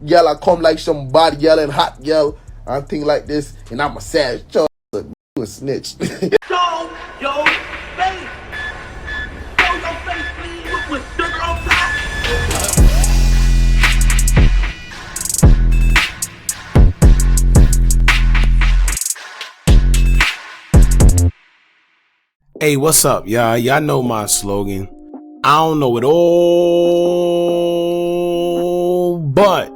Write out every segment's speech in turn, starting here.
yell, I come like somebody yelling, hot yell, and thing like this, and I'm a savage. You a snitch. Show your face. Show your face, please, with sugar on top. Hey, what's up, y'all? Y'all know my slogan. I don't know it all, but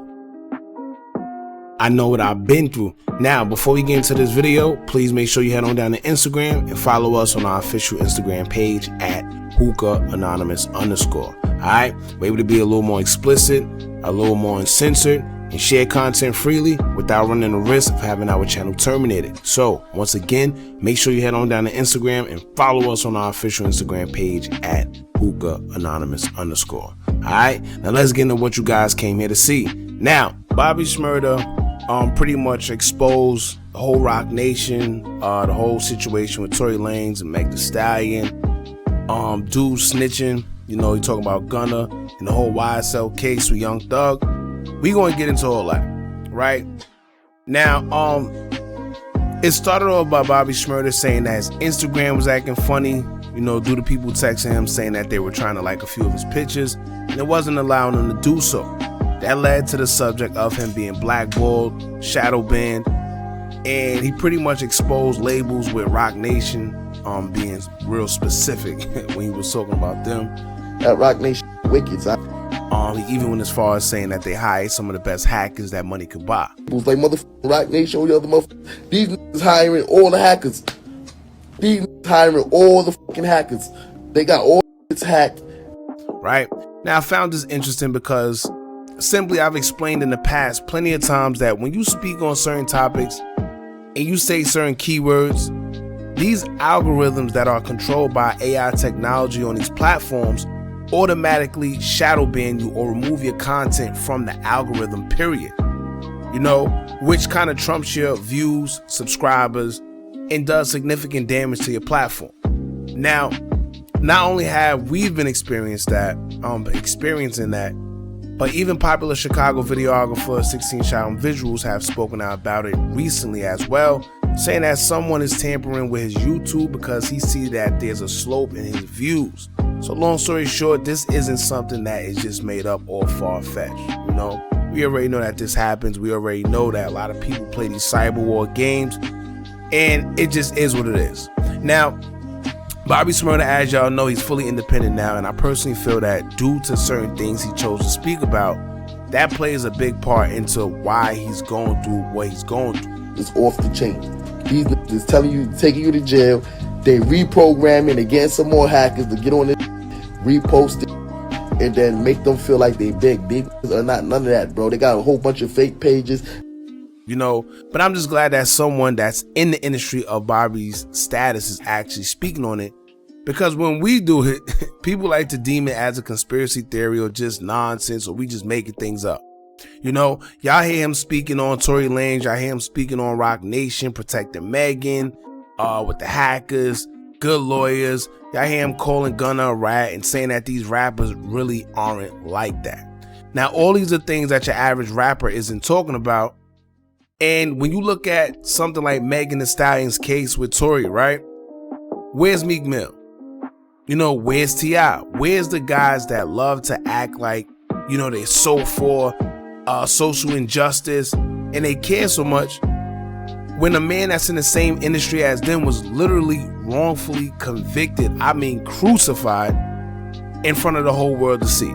I know what I've been through. Now, before we get into this video, please make sure you head on down to Instagram and follow us on our official Instagram page at Hookah Anonymous _. Alright, we're able to be a little more explicit, a little more uncensored, and share content freely without running the risk of having our channel terminated. So, once again, make sure you head on down to Instagram and follow us on our official Instagram page at Hookah Anonymous _. Alright, now let's get into what you guys came here to see. Now, Bobby Shmurda pretty much exposed the whole Roc Nation, the whole situation with Tory Lanez and Meg the Stallion, dude snitching, you know, he talking about Gunna and the whole YSL case with Young Thug. We gonna get into all that, right? Now, it started off by Bobby Shmurda saying that his Instagram was acting funny, you know, due to people texting him saying that they were trying to like a few of his pictures, and it wasn't allowing him to do so. That led to the subject of him being blackballed, shadow banned, and he pretty much exposed labels with Roc Nation being real specific when he was talking about them. That Roc Nation wicked. He even went as far as saying that they hired some of the best hackers that money could buy. It was like motherfucking Roc Nation, all the other motherfuckers. These niggas hiring all the hackers. These niggas hiring all the fucking hackers. They got all the hacked. Right? Now, I found this interesting because simply I've explained in the past plenty of times that when you speak on certain topics and you say certain keywords, these algorithms that are controlled by AI technology on these platforms automatically shadow ban you or remove your content from the algorithm, period. You know, which kind of trumps your views, subscribers, and does significant damage to your platform. Now, not only have we been experiencing that, but even popular Chicago videographer 16 Shot on Visuals have spoken out about it recently as well, saying that someone is tampering with his YouTube because he sees that there's a slope in his views. So long story short, this isn't something that is just made up or far-fetched. You know, we already know that this happens. We already know that a lot of people play these cyber war games, and it just is what it is. Now, Bobby Shmurda, as y'all know, he's fully independent now, and I personally feel that due to certain things he chose to speak about, that plays a big part into why he's going through what he's going through. It's off the chain. These niggas telling you, taking you to jail. They reprogramming, they getting some more hackers to get on it, repost it, and then make them feel like they big. These niggas are not none of that, bro. They got a whole bunch of fake pages. You know, but I'm just glad that someone that's in the industry of Bobby's status is actually speaking on it, because when we do it, people like to deem it as a conspiracy theory or just nonsense, or we just making things up. You know, y'all hear him speaking on Tory Lanez, y'all hear him speaking on Roc Nation, protecting Megan, with the hackers, good lawyers. Y'all hear him calling Gunna a rat and saying that these rappers really aren't like that. Now, all these are things that your average rapper isn't talking about. And when you look at something like Megan Thee Stallion's case with Tory, right? Where's Meek Mill? You know, where's T.I.? Where's the guys that love to act like, you know, they're so for social injustice and they care so much, when a man that's in the same industry as them was literally wrongfully convicted, I mean crucified, in front of the whole world to see?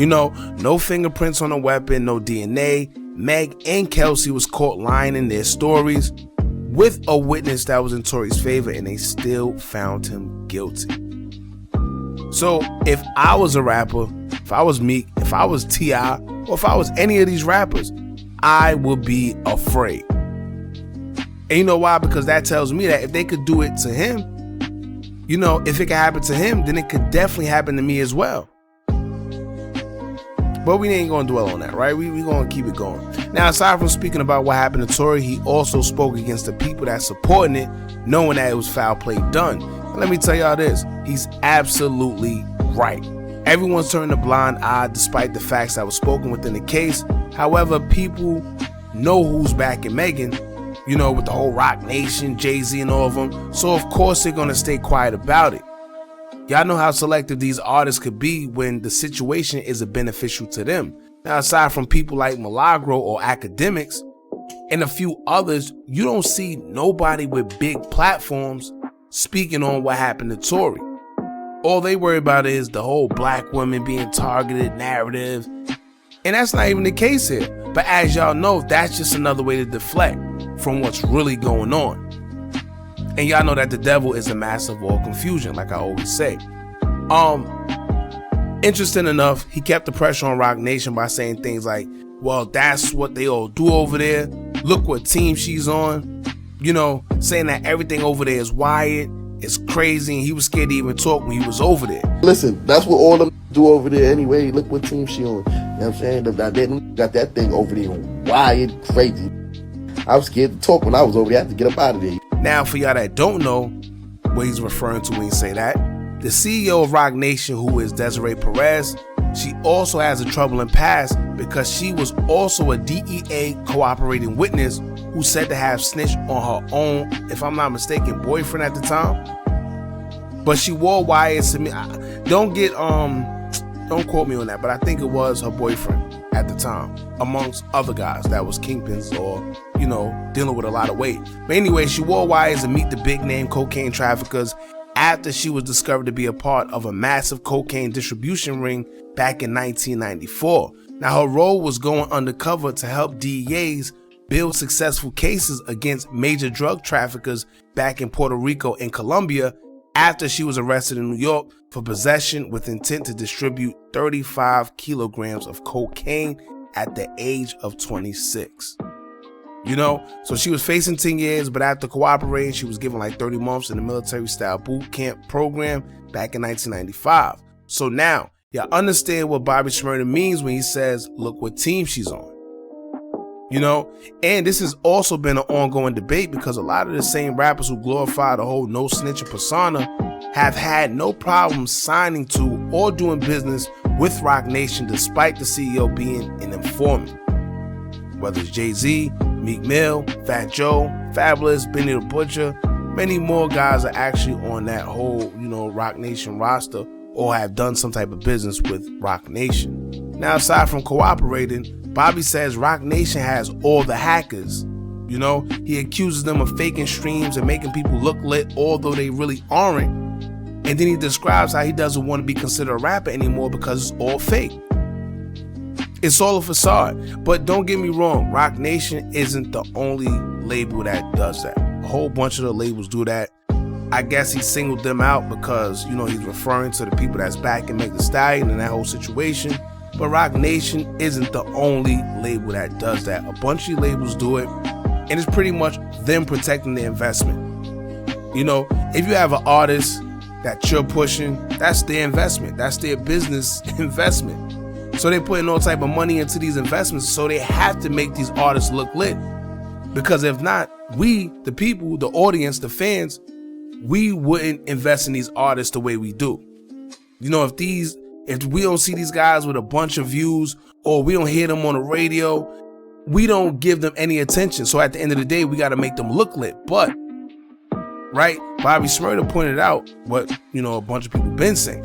You know, no fingerprints on a weapon, no DNA. Meg and Kelsey was caught lying in their stories with a witness that was in Tory's favor, and they still found him guilty. So if I was a rapper, if I was Meek, if I was T.I., or if I was any of these rappers, I would be afraid. And you know why? Because that tells me that if they could do it to him, you know, if it could happen to him, then it could definitely happen to me as well. But we ain't gonna dwell on that, right? We gonna keep it going. Now, aside from speaking about what happened to Tory, he also spoke against the people that supporting it, knowing that it was foul play done. And let me tell y'all this, he's absolutely right. Everyone's turned a blind eye despite the facts that were spoken within the case. However, people know who's backing Megan, with the whole Roc Nation, Jay-Z and all of them. So of course they're going to stay quiet about it. Y'all know how selective these artists could be when the situation isn't beneficial to them. Now, aside from people like Milagro or academics and a few others, you don't see nobody with big platforms speaking on what happened to Tory. All they worry about is the whole black women being targeted narrative. And that's not even the case here. But as y'all know, that's just another way to deflect from what's really going on. And y'all know that the devil is the master of all confusion, like I always say. Interesting enough, he kept the pressure on Roc Nation by saying things like, well, that's what they all do over there. Look what team she's on. Saying that everything over there is wired. It's crazy, and he was scared to even talk when he was over there. Listen, that's what all them do over there anyway. Look what team she on. You know what I'm saying? They got that thing over there wired, crazy. I was scared to talk when I was over there. I had to get up out of there. Now, for y'all that don't know what he's referring to when he say that, the CEO of Roc Nation, who is Desiree Perez, she also has a troubling past because she was also a DEA cooperating witness who said to have snitched on her own, if I'm not mistaken, boyfriend at the time. But she wore wires to me. Don't quote me on that, but I think it was her boyfriend at the time, amongst other guys that was kingpins or, dealing with a lot of weight. But anyway, she wore wires to meet the big name cocaine traffickers after she was discovered to be a part of a massive cocaine distribution ring back in 1994. Now, her role was going undercover to help DEAs build successful cases against major drug traffickers back in Puerto Rico and Colombia after she was arrested in New York for possession with intent to distribute 35 kilograms of cocaine at the age of 26. So she was facing 10 years, but after cooperating, she was given like 30 months in the military-style boot camp program back in 1995. So now, y'all understand what Bobby Shmurda means when he says, look what team she's on. And this has also been an ongoing debate because a lot of the same rappers who glorify the whole no snitching persona have had no problem signing to or doing business with Roc Nation despite the CEO being an informant. Whether it's Jay-Z, Meek Mill, Fat Joe, Fabulous, Benny the Butcher, many more guys are actually on that whole, Roc Nation roster or have done some type of business with Roc Nation. Now, aside from cooperating, Bobby says Roc Nation has all the hackers. He accuses them of faking streams and making people look lit, although they really aren't. And then he describes how he doesn't want to be considered a rapper anymore because it's all fake. It's all a facade. But don't get me wrong, Roc Nation isn't the only label that does that. A whole bunch of the labels do that. I guess he singled them out because, he's referring to the people that's backing Meg the Stallion and that whole situation. But Roc Nation isn't the only label that does that. A bunch of labels do it, and it's pretty much them protecting their investment. If you have an artist that you're pushing, that's their investment. That's their business investment. So they're putting all type of money into these investments, so they have to make these artists look lit. Because if not, we, the people, the audience, the fans, we wouldn't invest in these artists the way we do. If we don't see these guys with a bunch of views or we don't hear them on the radio, we don't give them any attention. So at the end of the day, we got to make them look lit. But, right, Bobby Shmurda pointed out what, a bunch of people been saying.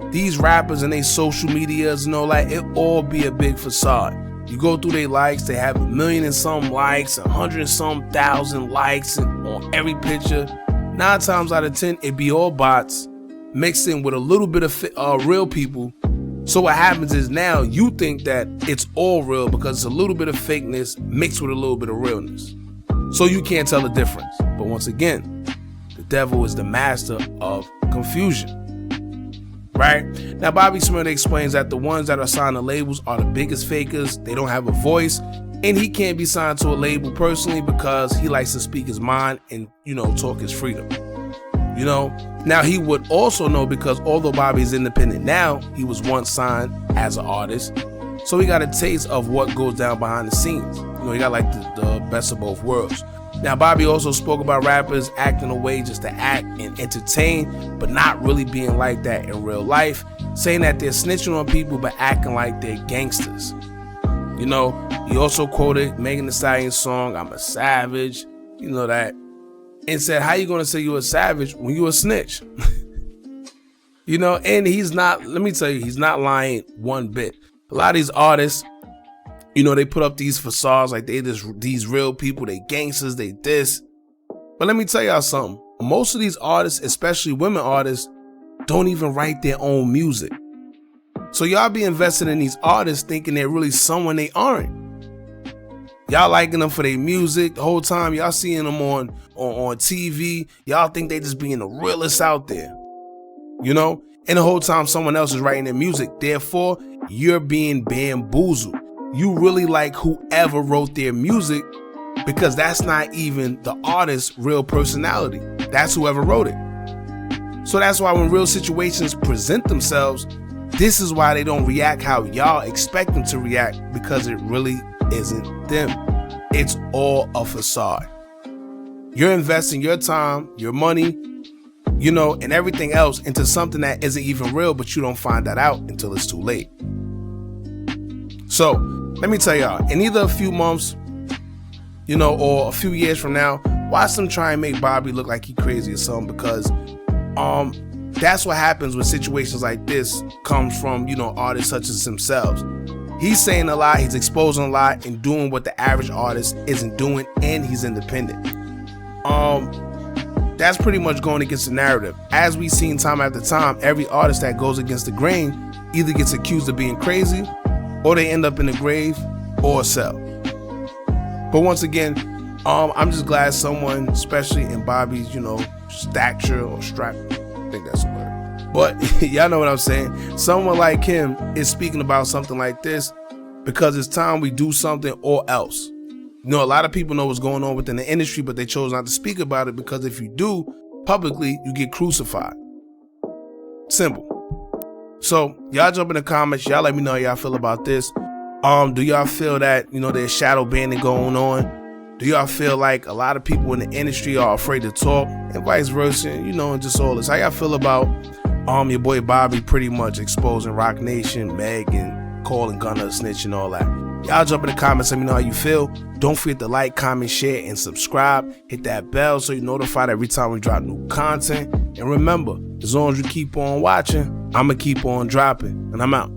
These rappers and their social medias, it all be a big facade. You go through their likes, they have 1 million and some likes, 100 and some thousand likes on every picture. 9 times out of 10, it be all bots mixed in with a little bit of real people. So what happens is now you think that it's all real because it's a little bit of fakeness mixed with a little bit of realness. So you can't tell the difference. But once again, the devil is the master of confusion. Right? Now, Bobby Shmurda explains that the ones that are signed to labels are the biggest fakers. They don't have a voice. And he can't be signed to a label personally because he likes to speak his mind and, talk his freedom. Now he would also know because although Bobby is independent now, he was once signed as an artist. So he got a taste of what goes down behind the scenes. He got like the best of both worlds. Now, Bobby also spoke about rappers acting a way just to act and entertain, but not really being like that in real life. saying that they're snitching on people but acting like they're gangsters. You know, he also quoted Megan Thee Stallion's song, "I'm a Savage," you know that, and said, how you gonna say you a savage when you a snitch? You know, and he's not, let me tell you, he's not lying one bit. A lot of these artists, you know, they put up these facades like they just these real people, they gangsters, they this. But let me tell y'all something. Most of these artists, especially women artists, don't even write their own music. So y'all be invested in these artists thinking they're really someone they aren't. Y'all liking them for their music. The whole time y'all seeing them on TV, y'all think they just being the realest out there. You know? And the whole time someone else is writing their music. Therefore, you're being bamboozled. You really like whoever wrote their music because that's not even the artist's real personality. That's whoever wrote it. So that's why when real situations present themselves, this is why they don't react how y'all expect them to react, because it really isn't them. It's all a facade. You're investing your time, your money, you know, and everything else into something that isn't even real, but you don't find that out until it's too late. So let me tell y'all, in either a few months, you know, or a few years from now, watch them try and make Bobby look like he crazy or something, because that's what happens when situations like this comes from, you know, artists such as themselves. He's saying a lot, he's exposing a lot, and doing what the average artist isn't doing, and he's independent. That's pretty much going against the narrative. As we've seen time after time, every artist that goes against the grain either gets accused of being crazy, or they end up in the grave, or sell. But once again, I'm just glad someone, especially in Bobby's, you know, stature or strap, I think that's the word. But y'all know what I'm saying. Someone like him is speaking about something like this because it's time we do something or else. You know, a lot of people know what's going on within the industry, but they chose not to speak about it because if you do publicly, you get crucified. Simple. So y'all jump in the comments. Y'all let me know how y'all feel about this. Do y'all feel that, you know, there's shadow banning going on? Do y'all feel like a lot of people in the industry are afraid to talk, and vice versa, you know, and just all this? How y'all feel about your boy Bobby pretty much exposing Roc Nation, Meg, and calling Gunna a snitch and all that? Y'all jump in the comments, let me know how you feel. Don't forget to like, comment, share, and subscribe. Hit that bell so you're notified every time we drop new content. And remember, as long as you keep on watching, I'ma keep on dropping. And I'm out.